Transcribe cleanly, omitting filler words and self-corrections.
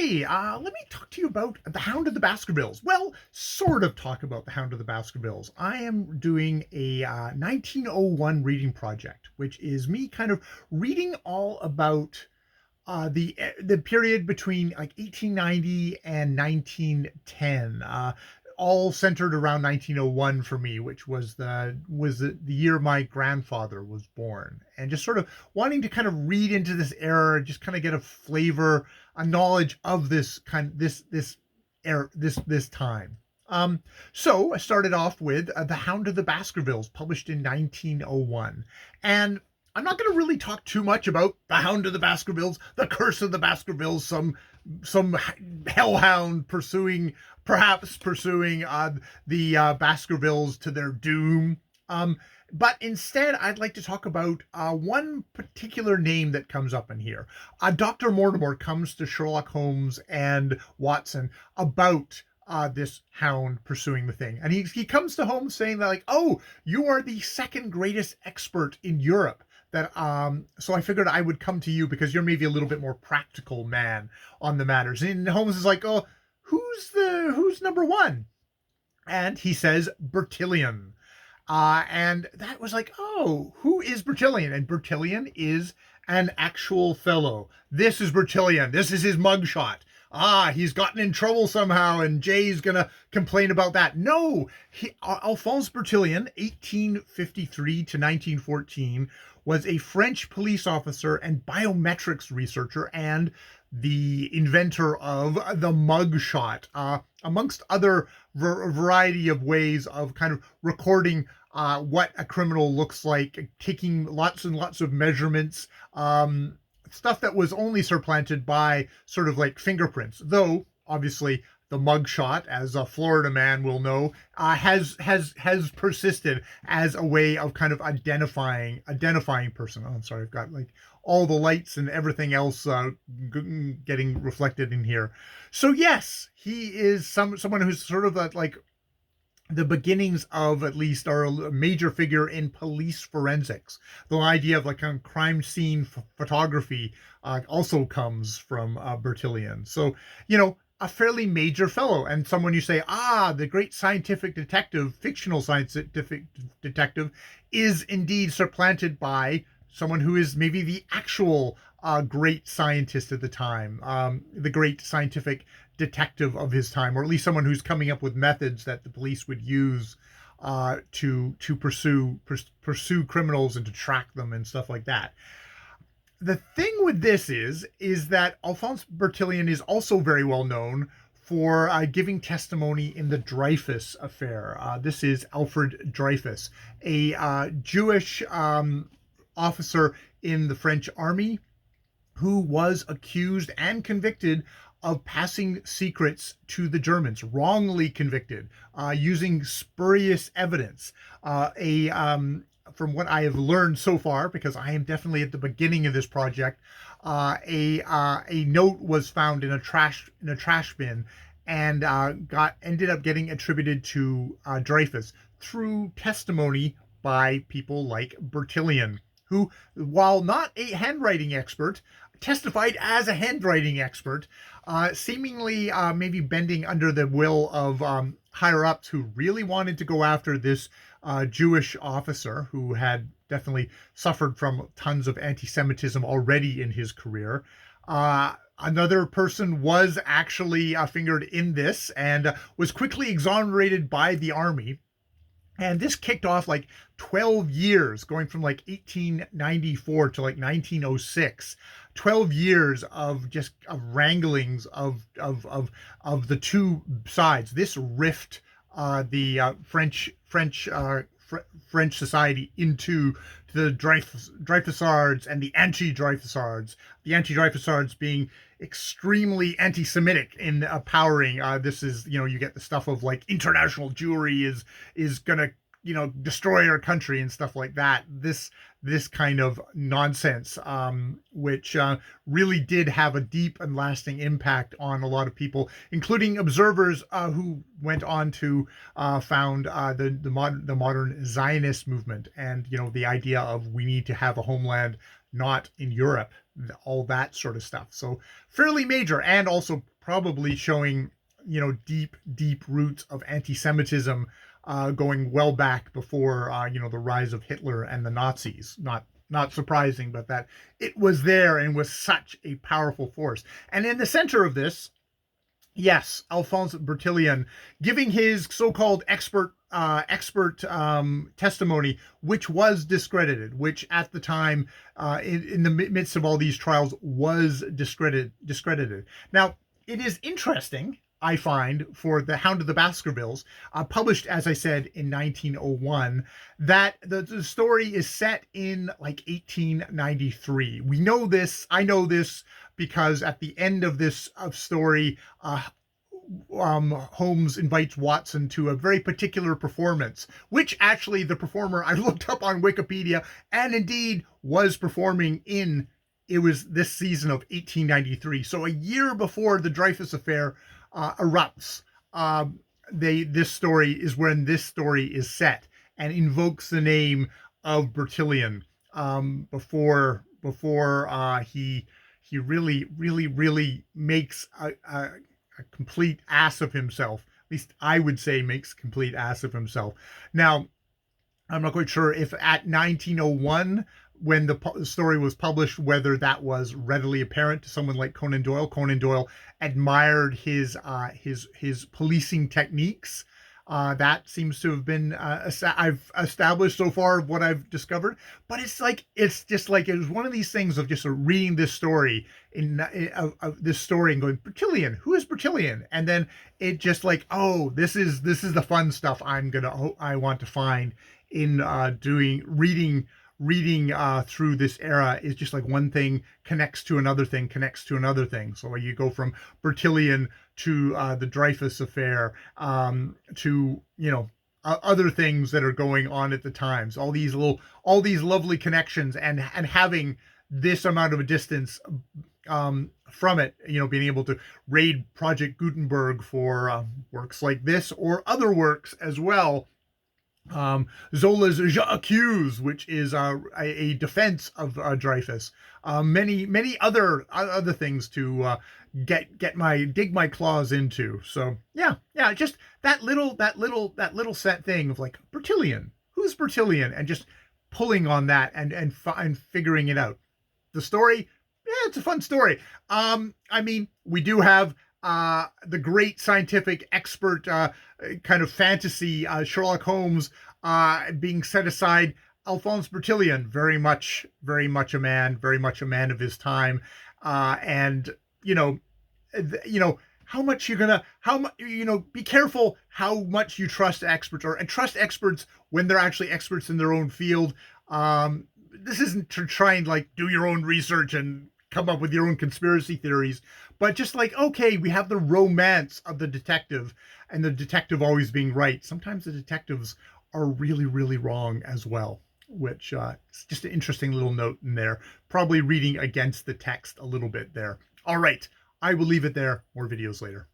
Hey, let me talk to you about The Hound of the Baskervilles. Well, sort of talk about The Hound of the Baskervilles. I am doing a 1901 reading project, which is me kind of reading all about the period between like 1890 and 1910. All centered around 1901 for me, which was the year my grandfather was born, and just sort of wanting to kind of read into this era, just kind of get a flavor, a knowledge of this era, this time. So I started off with The Hound of the Baskervilles, published in 1901, and I'm not going to really talk too much about The Hound of the Baskervilles, the curse of the Baskervilles, some hellhound perhaps pursuing the Baskervilles to their doom. But instead, I'd like to talk about one particular name that comes up in here. Dr. Mortimer comes to Sherlock Holmes and Watson about this hound pursuing the thing. And he comes to Holmes saying that, like, oh, you are the second greatest expert in Europe. So I figured I would come to you because you're maybe a little bit more practical man on the matters. And Holmes is like, oh, who's number one? And he says Brtlln. And that was like, oh, who is Brtlln? And Brtlln is an actual fellow. This is Brtlln. This is his mugshot. He's gotten in trouble somehow, and Jay's gonna complain about that. No, Alphonse Brtlln, 1853 to 1914, was a French police officer and biometrics researcher and the inventor of the mugshot, amongst other variety of ways of kind of recording what a criminal looks like, taking lots and lots of measurements, stuff that was only supplanted by sort of like fingerprints, though obviously the mugshot, as a Florida man will know, has persisted as a way of kind of identifying person. Oh, I'm sorry, I've got like all the lights and everything else getting reflected in here. So yes, he is someone who's sort of like the beginnings of, at least, are a major figure in police forensics. The idea of like crime scene photography also comes from Brtlln. So, a fairly major fellow, and someone you say, the great scientific detective, fictional scientific detective, is indeed supplanted by someone who is maybe the actual great scientist at the time, the great scientific detective of his time, or at least someone who's coming up with methods that the police would use to pursue criminals and to track them and stuff like that. The thing with this is that Alphonse Brtlln is also very well known for giving testimony in the Dreyfus affair. This is Alfred Dreyfus, a Jewish officer in the French army who was accused and convicted of passing secrets to the Germans, wrongly convicted, using spurious evidence. From what I have learned so far, because I am definitely at the beginning of this project, a note was found in a trash bin, and ended up getting attributed to Dreyfus through testimony by people like Brtlln, who, while not a handwriting expert, testified as a handwriting expert, seemingly maybe bending under the will of higher-ups who really wanted to go after this Jewish officer who had definitely suffered from tons of anti-Semitism already in his career. Another person was actually fingered in this and was quickly exonerated by the army. And this kicked off like 12 years, going from like 1894 to like 1906. 12 years of just wranglings of the two sides. This rift the French society into the Dreyfusards and the anti-Dreyfusards. The anti-Dreyfusards being extremely anti-Semitic in powering. This is, you get the stuff of like international Jewry is gonna destroy our country and stuff like that. This kind of nonsense, which really did have a deep and lasting impact on a lot of people, including observers who went on to found the modern Zionist movement, and the idea of we need to have a homeland not in Europe all that sort of stuff. So fairly major, and also probably showing, deep roots of anti-Semitism going well back before, the rise of Hitler and the Nazis. Not surprising, but that it was there and was such a powerful force. And in the center of this, yes, Alphonse Brtlln giving his so-called expert testimony, which was discredited, which at the time, in the midst of all these trials, was discredited. Now, it is interesting, I find, for the Hound of the Baskervilles, published, as I said, in 1901, that the story is set in like 1893. We know this. I know this because at the end of this story, Holmes invites Watson to a very particular performance, which actually the performer I looked up on Wikipedia and indeed was performing in. It was this season of 1893, so a year before the Dreyfus affair erupts. This story is when this story is set and invokes the name of Brtlln before he really makes a complete ass of himself. At least I would say makes a complete ass of himself. Now, I'm not quite sure if at 1901, when the story was published, whether that was readily apparent to someone like Conan Doyle. Conan Doyle admired his policing techniques. That seems to have been I've established so far what I've discovered. But it's just like it was one of these things of just reading this story of this story and going, Brtlln, who is Brtlln? And then it just like, oh, this is the fun stuff I want to find in reading through this era. Is just like one thing connects to another thing. So you go from Brtlln to the Dreyfus affair, to other things that are going on at the times. All these lovely connections, and having this amount of a distance from it, being able to raid Project Gutenberg for works like this or other works as well. Zola's J'accuse, which is a defense of Dreyfus. Many other things to dig my claws into. So yeah, just that little set thing of like, Brtlln, who's Brtlln, and just pulling on that and figuring it out. The story, yeah, it's a fun story. I mean, we do have the great scientific expert kind of fantasy Sherlock Holmes being set aside. Alphonse Brtlln, very much a man of his time, and be careful how much you trust experts, and trust experts when they're actually experts in their own field. This isn't to try and like do your own research and come up with your own conspiracy theories, but just like, okay, we have the romance of the detective, and the detective always being right. Sometimes the detectives are really wrong as well, which is just an interesting little note in there. Probably reading against the text a little bit there. All right, I will leave it there. More videos later.